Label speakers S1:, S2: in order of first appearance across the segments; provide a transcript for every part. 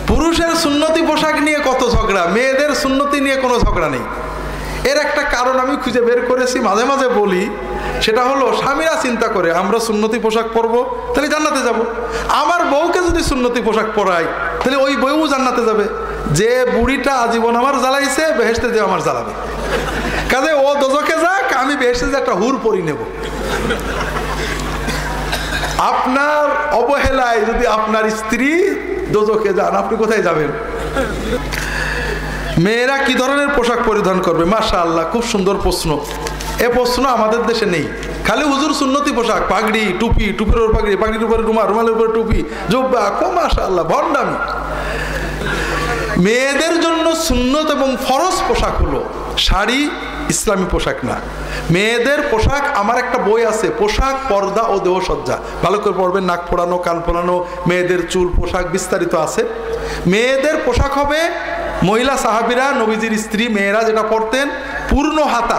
S1: পুরুষের সুন্নতি পোশাক নিয়ে কত ঝগড়া, মেয়েদের সুন্নতি নিয়ে কোনো ঝগড়া নেই। এর একটা কারণ আমি খুঁজে বের করেছি, মাঝে মাঝে বলি, সেটা হলো স্বামীরা চিন্তা করে আমরা সুন্নতি পোশাক পরবো তাহলে জান্নাতে যাব, আমার বউকে যদি সুন্নতি পোশাক পরাই তাহলে ওই বউ জান্নাতে যাবে। যে বুড়িটা আজীবন আমার জ্বালাইছে বেহেশতে যে আমার জ্বালাবে, কাজে ও দোজখে যাক, আমি বেহেশতে যে একটা হুর পরি নেব। আপনার অবহেলায় যদি আপনার স্ত্রী দোজখে যান, আপনি কোথায় যাবেন? মেয়েরা কি ধরনের পোশাক পরিধান করবে? মাশাআল্লাহ, খুব সুন্দর প্রশ্ন। এ প্রশ্ন আমাদের দেশে নেই। খালি হুজুর সুন্নতি পোশাক, পাগড়ি, টুপি, টুপির উপর পাগড়ি, পাগড়ির উপরে রুমাল, রুমালের উপরে টুপি, জুব্বা, মাশাআল্লাহ ভণ্ডামি। মেয়েদের জন্য সুন্নত এবং ফরজ পোশাক হলো শাড়ি, ইসলামী পোশাক না। মেয়েদের পোশাক, আমার একটা বই আছে, পোশাক, পর্দা ও দেহসজ্জা, ভালো করে পড়বেন। নাক ফোড়ানো, কান ফোড়ানো, মেয়েদের চুল, পোশাক বিস্তারিত আছে। মেয়েদের পোশাক হবে, মহিলা সাহাবীরা, নবীজির স্ত্রী মেয়েরা যেটা পরতেন, পূর্ণ হাতা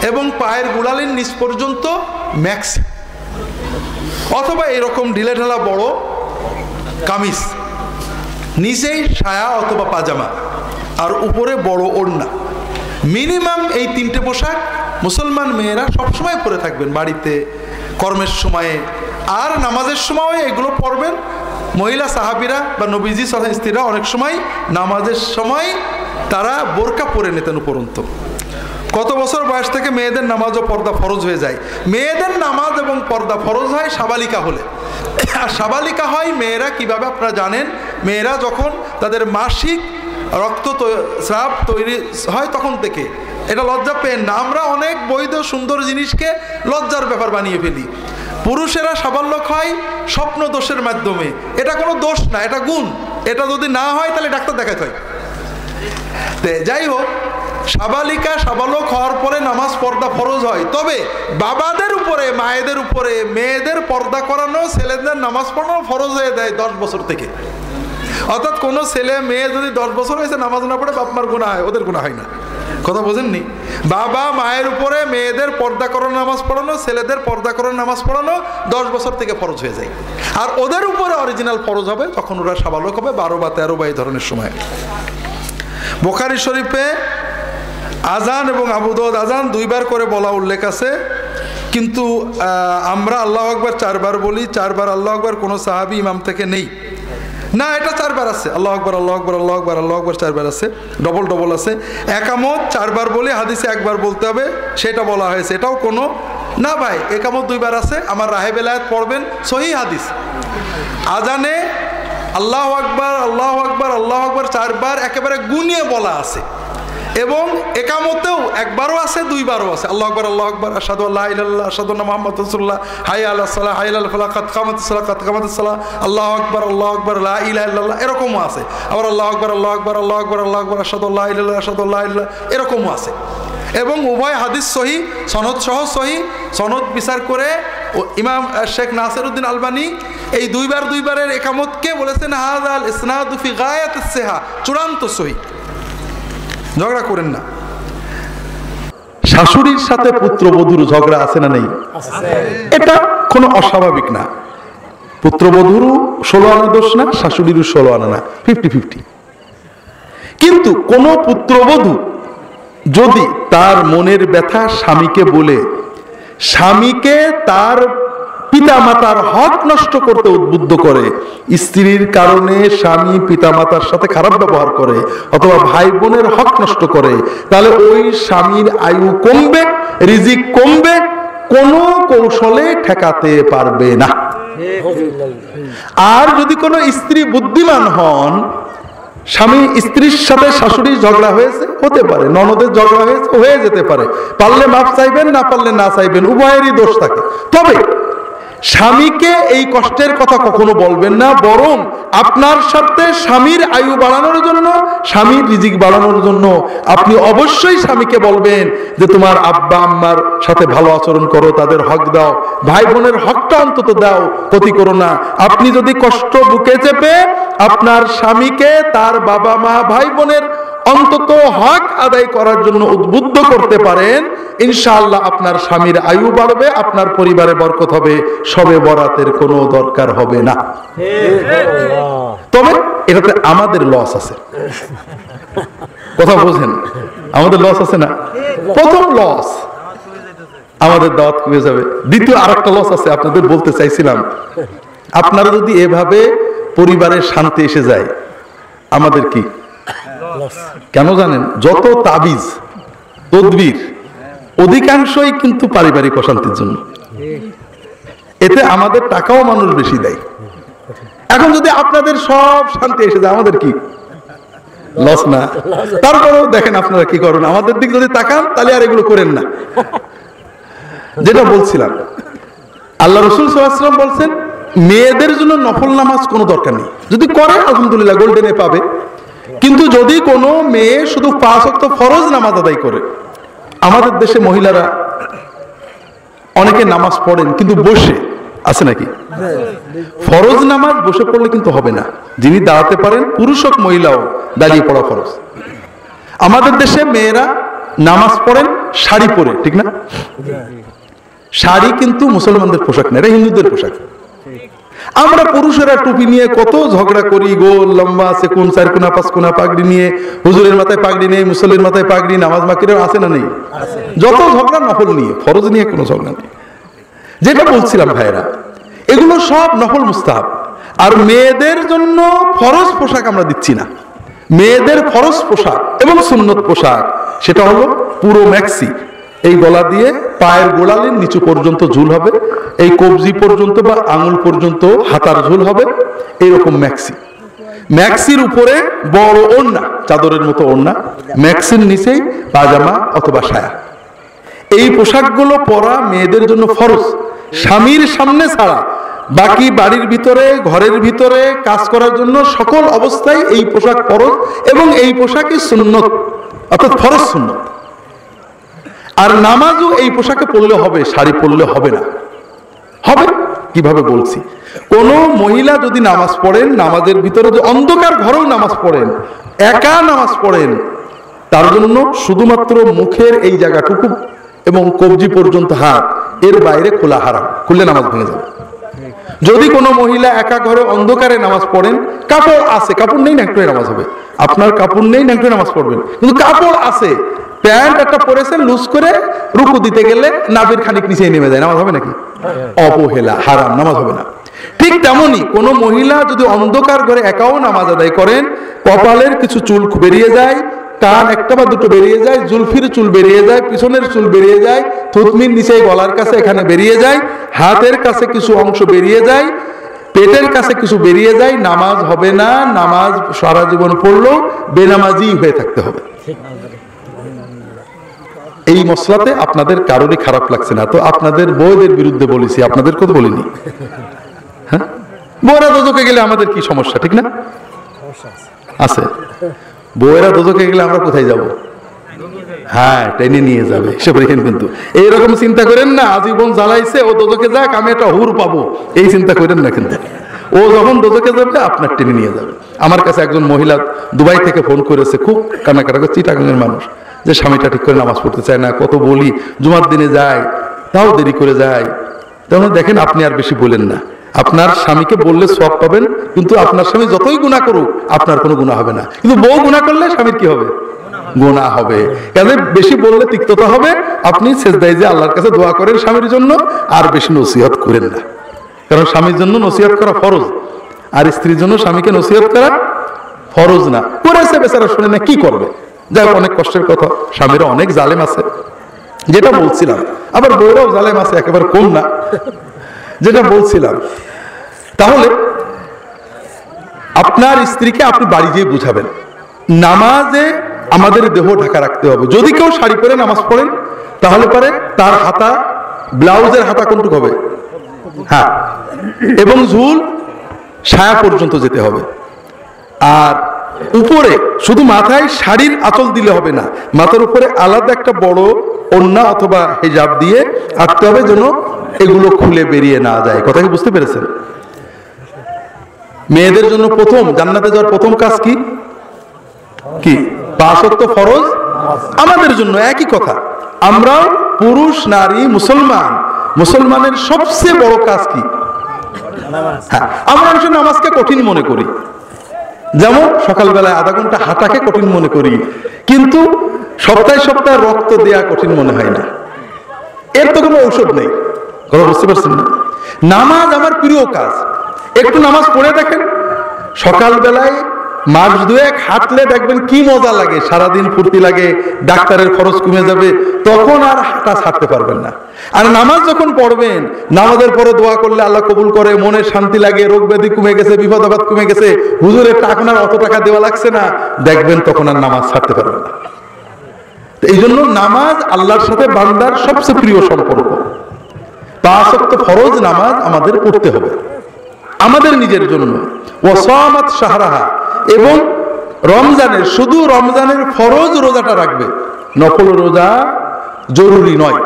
S1: এবং পায়ের গোড়ালির নিচ পর্যন্ত ম্যাক্স, অথবা এরকম ঢিলে ঢালা বড় কামিজ, নিচেই সায়া অথবা পাজামা, আর উপরে বড় ওড়না। মিনিমাম এই তিনটে পোশাক মুসলমান মেয়েরা সবসময় পরে থাকবেন, বাড়িতে, কর্মের সময়ে, আর নামাজের সময় এগুলো পরবেন। মহিলা সাহাবীরা বা নবীজি সাল্লাল্লাহু স্ত্রীরা অনেক সময় নামাজের সময় তারা বোরকা পরে নিতেন উপরন্ত। কত বছর বয়স থেকে মেয়েদের নামাজ ও পর্দা ফরজ হয়ে যায়? মেয়েদের নামাজ এবং পর্দা ফরজ হয় সাবালিকা হলে। আর সাবালিকা হয় মেয়েরা কিভাবে আপনারা জানেন? মেয়েরা যখন তাদের মাসিক রক্তস্রাব তৈরি হয় তখন থেকে। এটা লজ্জা পেন না, আমরা অনেক বৈধ সুন্দর জিনিসকে লজ্জার ব্যাপার বানিয়ে ফেলি। পুরুষেরা সাবালক হয় স্বপ্ন দোষের মাধ্যমে, এটা কোনো দোষ না, এটা গুণ। এটা যদি না হয় তাহলে ডাক্তার দেখাতে হয়। যাই হোক, সাবালিকা সাবালক হওয়ার পরে নামাজ পর্দা ফরজ হয়। তবে বাবাদের উপরে, মায়েদের উপরে মেয়েদের পর্দা করানো, ছেলেদের নামাজ পড়ানো ফরজ হয়ে দেয় 10 বছর থেকে। অর্থাৎ কোনো ছেলে মেয়ে যদি 10 বছর হয়েছে নামাজ না পড়ে, বাপ মার গুনাহ হয়, ওদের গুনাহ হয় না। কথা বোঝেননি? বাবা মায়ের উপরে মেয়েদের পর্দা করানো নামাজ পড়ানো, ছেলেদের পর্দা করানো নামাজ পড়ানো 10 বছর থেকে ফরজ হয়ে যায়। আর ওদের উপরে অরিজিনাল ফরজ হবে তখন ওরা সাবালক হবে 12 বা 13 বা এই ধরনের সময়। বুখারী শরীফে আজান এবং আবু দাউদ আজান 2 বার করে বলা উল্লেখ আছে, কিন্তু আমরা আল্লাহু আকবার 4 বার বলি। 4 বার আল্লাহু আকবার কোনো সাহাবী ইমাম থেকে নেই না, এটা 4 বার আছে। আল্লাহু আকবার, আল্লাহু আকবার, আল্লাহু আকবার, আল্লাহু আকবার 4 বার আছে, ডবল আছে। একামত 4 বার বলে হাদিসে 1 বার বলতে হবে, সেটা বলা হয়েছে। এটাও কোনো না ভাই, একামত 2 বার আছে। আমার রাহে বেলায়েত পড়বেন, সহিহ হাদিস। আজানে আল্লাহু আকবার, আল্লাহু আকবার, আল্লাহু আকবার 4 বার একেবারে গুনিয়ে বলা আছে, এবং একামতেও 1 বারও আছে, 2 বারও আছে। আল্লাহু আকবার, আল্লাহু আকবার, আশহাদু আল্লা ইলাহা ইল্লাল্লাহ, আশহাদু আন্না মুহাম্মাদুর রাসূলুল্লাহ, হাইয়া আলাস সালাহ, হাইয়া আলাল ফালাহ, কাদ কামাতিস সালাহ, কাদ কামাতিস সালাহ, আল্লাহু আকবার, আল্লাহু আকবার, লা ইলাহা ইল্লাল্লাহ, এরকমও আছে। আবার আল্লাহু আকবার, আল্লাহু আকবার, আল্লাহু আকবার, আল্লাহু আকবার, আশহাদু আল্লা ইলাহা ইল্লাল্লাহ, আশহাদু আল্লা ইলাহা ইল্লাল্লাহ, এরকমও আছে। এবং উভয় হাদিস সহিহ, সনদ সহ সহিহ। সনদ বিচার করে ইমাম শেখ নাসিরউদ্দিন আলবানী এই 2 বারের একামতকে বলেছেন হাযাল ইসনাদু ফি গায়াতিস সিহা, চূড়ান্ত সহিহ। ঝগড়া করেন না। শাশুড়ির সাথে পুত্রবধূর ঝগড়া আছে না নেই? এটা কোনো অস্বাভাবিক না। পুত্রবধূরও 16 আনা দোষ না, শাশুড়িরও 16 আনা না, 50-50। কিন্তু কোন পুত্রবধূ যদি তার মনের ব্যথা স্বামীকে বলে, স্বামীকে তার পিতামাতার হক নষ্ট করতে উদ্বুদ্ধ করে, স্ত্রীর কারণে স্বামী পিতামাতার সাথে খারাপ ব্যবহার করে অথবা ভাই বোনের হক নষ্ট করে, তাহলে ওই স্বামীর আয়ু কমবে, রিজিক কমবে, কোনো কৌশলে ঠেকাতে পারবে না। আর যদি কোনো স্ত্রী বুদ্ধিমান হন, স্বামী স্ত্রীর সাথে শাশুড়ির ঝগড়া হয়েছে, হতে পারে, ননদের ঝগড়া হয়েছে, হয়ে যেতে পারে, পারলে মাফ চাইবেন, না পারলে না চাইবেন, উভয়েরই দোষ থাকে। তবে স্বামীকে এই কষ্টের কথা কখনো বলবেন না, বরং আপনার সাথে স্বামীর আয়ু বাড়ানোর জন্য, স্বামীর রিজিক বাড়ানোর জন্য আপনি অবশ্যই স্বামীকে বলবেন যে তোমার আব্বা আম্মার সাথে ভালো আচরণ করো, তাদের হক দাও, ভাই বোনের হকটা অন্তত দাও, ক্ষতি করো না। আপনি যদি কষ্ট বুকে চেপে আপনার স্বামীকে তার বাবা মা ভাই বোনের অন্তত হক আদায় করার জন্য উদ্বুদ্ধ করতে পারেন, ইনশাআল্লাহ আপনার স্বামীর আয়ু বাড়বে, আপনার পরিবারে বরকত হবে, শবে বরাতের কোনো দরকার হবে না। তবে আমাদের লস আছে। কথা বোঝেন, আমাদের লস আছে না? প্রথম লস আমাদের দাওয়াত কমে যাবে। দ্বিতীয় আরেকটা লস আছে, আপনাদের বলতে চাইছিলাম, আপনারা যদি এভাবে পরিবারের শান্তি এসে যায়, আমাদের কি? কেন জানেন? যত তাবিজ তদবির অধিকাংশই কিন্তু পারিবারিক অশান্তির জন্য। এতে আমাদের টাকাও মানুষ বেশি দেয়। এখন যদি আপনাদের সব শান্তি এসে যায়, আমাদের কি লস না? তারপরেও দেখেন আপনারা কি করেন, আমাদের দিক যদি তাকান তাহলে আর এগুলো করেন না। যেটা বলছিলাম, আল্লাহ রাসূল সাল্লাল্লাহু আলাইহি ওয়াসাল্লাম বলছেন মেয়েদের জন্য নফল নামাজ কোনো দরকার নেই, যদি করে আলহামদুলিল্লাহ গোল্ডেনে পাবে। কিন্তু যদি কোনো মেয়ে শুধু 5 ওয়াক্ত ফরজ নামাজ আদায় করে, আমাদের দেশে মহিলারা অনেকে নামাজ পড়েন কিন্তু বসে আছে নাকি? ফরজ নামাজ বসে পড়লে কিন্তু হবে না, যিনি দাঁড়াতে পারেন পুরুষ হোক মহিলাও দাঁড়িয়ে পড়া ফরজ। আমাদের দেশে মেয়েরা নামাজ পড়েন শাড়ি পরে, ঠিক না? শাড়ি কিন্তু মুসলমানদের পোশাক না, এটা হিন্দুদের পোশাক। আমরা পুরুষেরা টুপি নিয়ে কত ঝগড়া করি, গোল লম্বা আছে কোন 4 কোনা 5 কোনা পাগড়ি নিয়ে, হুজুরের মাথায় পাগড়ি নেই, মুসল্লির মাথায় পাগড়ি, নামাজ মাকিরেও আছে না নেই? যত ঝগড়া নফল নিয়ে, ফরজ নিয়ে কোনো ঝগড়া নেই। যেটা বলছিলাম ভাইরা, এগুলো সব নফল মুস্তাহাব। আর মেয়েদের জন্য ফরজ পোশাক আমরা দিচ্ছি না। মেয়েদের ফরজ পোশাক এবং সুন্নত পোশাক সেটা হলো পুরো ম্যাক্সি, এই গলা দিয়ে পায়ের গোড়ালির নিচু পর্যন্ত ঝুল হবে, এই কবজি পর্যন্ত বা আঙুল পর্যন্ত হাতার ঝুল হবে, এইরকম ম্যাক্সি। ম্যাক্সির উপরে বড় ওড়না, চাদরের মতো ওড়না, ম্যাক্সির নিচেই পাজামা অথবা সায়া। এই পোশাকগুলো পরা মেয়েদের জন্য ফরজ, স্বামীর সামনে ছাড়া বাকি বাড়ির ভিতরে ঘরের ভিতরে কাজ করার জন্য সকল অবস্থায় এই পোশাক ফরজ, এবং এই পোশাকই সুন্নত অর্থাৎ ফরজ সুন্নত। আর নামাজও এই পোশাকে পড়লে হবে, শাড়ি পরলে হবে না। হবে কিভাবে বলছি, কোন মহিলা যদি নামাজ পড়েন, নামাজের ভিতরে যে অন্ধকার ঘরেও নামাজ পড়েন, একা নামাজ পড়েন, তার জন্য শুধুমাত্র মুখের এই জায়গাটুকু এবং কবজি পর্যন্ত হাত, এর বাইরে খোলা হারাম, খুললে নামাজ ভেঙে যাবে। যদি কোনো মহিলা একা ঘরে অন্ধকারে নামাজ পড়েন, কাপড় আছে, কাপড় নেই ন্যাংটোয় নামাজ হবে। আপনার কাপড় নেই ন্যাংটোয় নামাজ পড়বেন, কিন্তু কাপড় আছে, প্যান্ট একটা পরেছেন লুজ করে, রুকু দিতে গেলে নাভির খানিক নিচে নেমে যায়, নামাজ হবে নাকি? অবহেলা, হারাম, নামাজ হবে না। ঠিক তেমনি কোন মহিলা যদি অন্ধকার ঘরে একাও নামাজ আদায় করেন, কপালের কিছু চুল বেরিয়ে যায়, কান একটা বা দুটো বেরিয়ে যায়, জুলফির চুল বেরিয়ে যায়, পিছনের চুল বেরিয়ে যায়, থুতনির নিচে গলার কাছে এখানে বেরিয়ে যায়, হাতের কাছে কিছু অংশ বেরিয়ে যায়, পেটের কাছে কিছু বেরিয়ে যায়, নামাজ হবে না। নামাজ সারা জীবন পড়লেও বেনামাজি হয়ে থাকতে হবে। এই মসলাতে আপনাদের কারোরই খারাপ লাগছে না তো? আপনাদের বউদের বিরুদ্ধে বলেছি, আপনাদের কথা বলিনি। হ্যাঁ, বউরা দোজখে গেলে আমাদের কি সমস্যা, ঠিক না? আছে, বউয়েরা দোজখে গেলে আমরা কোথায় যাব? হ্যাঁ, টেনে নিয়ে যাবে, হিসেব রেখেন। কিন্তু এইরকম চিন্তা করেন না আজীবন জ্বালাইছে, ও দোজখে যাক, আমি একটা হুর পাবো, এই চিন্তা করেন না। কিন্তু ও যখন দোজখে যাবে আপনার টেনে নিয়ে যাবে। আমার কাছে একজন মহিলা দুবাই থেকে ফোন করেছে, খুব কান্নাকাটা করে, চিটাগাংয়ের মানুষ, যে স্বামীটা ঠিক করে নামাজ পড়তে চায় না, কত বলি, জুমার দিনে যায় তাও দেরি করে যায়। তেমন দেখেন, আপনি আর বেশি বলেন না, আপনার স্বামীকে বললে সওয়াব পাবেন, কিন্তু আপনার স্বামী যতই গুনাহ করুক আপনার কোনো গুনাহ হবে না। কিন্তু বউ গুনাহ করলে স্বামীর কি হবে? গুনাহ হবে। কাজে বেশি বললে তিক্ততা হবে। আপনি সেজদায় যে আল্লাহর কাছে দোয়া করেন স্বামীর জন্য, আর বেশি নসিহত করেন না, কারণ স্বামীর জন্য নসিহত করা ফরজ, আর স্ত্রীর জন্য স্বামীকে নসিহত করা ফরজ না। করেছে বেচারা, শুনে না, কি করবে? যাই হোক, অনেক কষ্টের কথা। স্বামীরা অনেক জালেম আছে, যেটা বলছিলাম, আবার বউরাও জালেম আছে, একেবারে কম না, যেটা বলছিলাম। তাহলে আপনার স্ত্রীকে আপনি বাড়ি যেয়ে বুঝাবেন, নামাজে আমাদের দেহ ঢাকা রাখতে হবে। যদি কেউ শাড়ি পরে নামাজ পড়েন, তাহলে পরে তার হাতা, ব্লাউজের হাতা কোনটুক হবে? হ্যাঁ, এবং ঝুল ছায়া পর্যন্ত যেতে হবে। আর উপরে শুধু মাথায় শাড়ির আঁচল দিলে হবে না, মাথার উপরে আলাদা একটা বড় ওড়না অথবা হিজাব দিয়ে আঁকতে হবে, যেন এগুলো খুলে বেরিয়ে না যায়। কথা কি বুঝতে পেরেছেন? মেয়েদের জন্য প্রথম জান্নাতে যাওয়ার প্রথম কাজ কি? কি? 5 ওয়াক্ত ফরজ। আমাদের জন্য একই কথা। আমরা পুরুষ নারী মুসলমান, মুসলমানের সবচেয়ে বড় কাজ কি? হ্যাঁ, আমরা নামাজকে কঠিন মনে করি, যেমন সকালবেলায় আধা ঘন্টা হাঁটাকে কঠিন মনে করি, কিন্তু সপ্তাহে সপ্তাহে রক্ত দেয়া কঠিন মনে হয় না। এর তো কোনো ঔষধ নেই, কথা বুঝতে পারছেন না? নামাজ আমার প্রিয় কাজ। একটু নামাজ পড়ে দেখেন, সকালবেলায় মাস দুয়েক হাঁটলে দেখবেন কি মজা লাগে, সারাদিন ফুর্তি লাগে, ডাক্তারের খরচ কমে যাবে, তখন আর হাঁটা ছাড়তে পারবেন না। আর নামাজ যখন পড়বেন, নামাজের পরে দোয়া করলে আল্লাহ কবুল করে, মনে শান্তি লাগে, রোগ ব্যাধি কমে গেছে, বিপদ আপদ কমে গেছে, হুজুরের এখন আর অত টাকা দেওয়া লাগছে না, দেখবেন তখন আর নামাজ ছাড়তে পারবেন না। এই জন্য নামাজ আল্লাহর সাথে বান্দার সবচেয়ে প্রিয় সম্পর্ক। 5 ওয়াক্ত ফরজ নামাজ আমাদের পড়তে হবে আমাদের নিজের জন্য। ওয়াসামাত শাহরাহা, এবং রমজানের, শুধু রমজানের ফরজ রোজাটা রাখবে, নফল রোজা জরুরি নয়।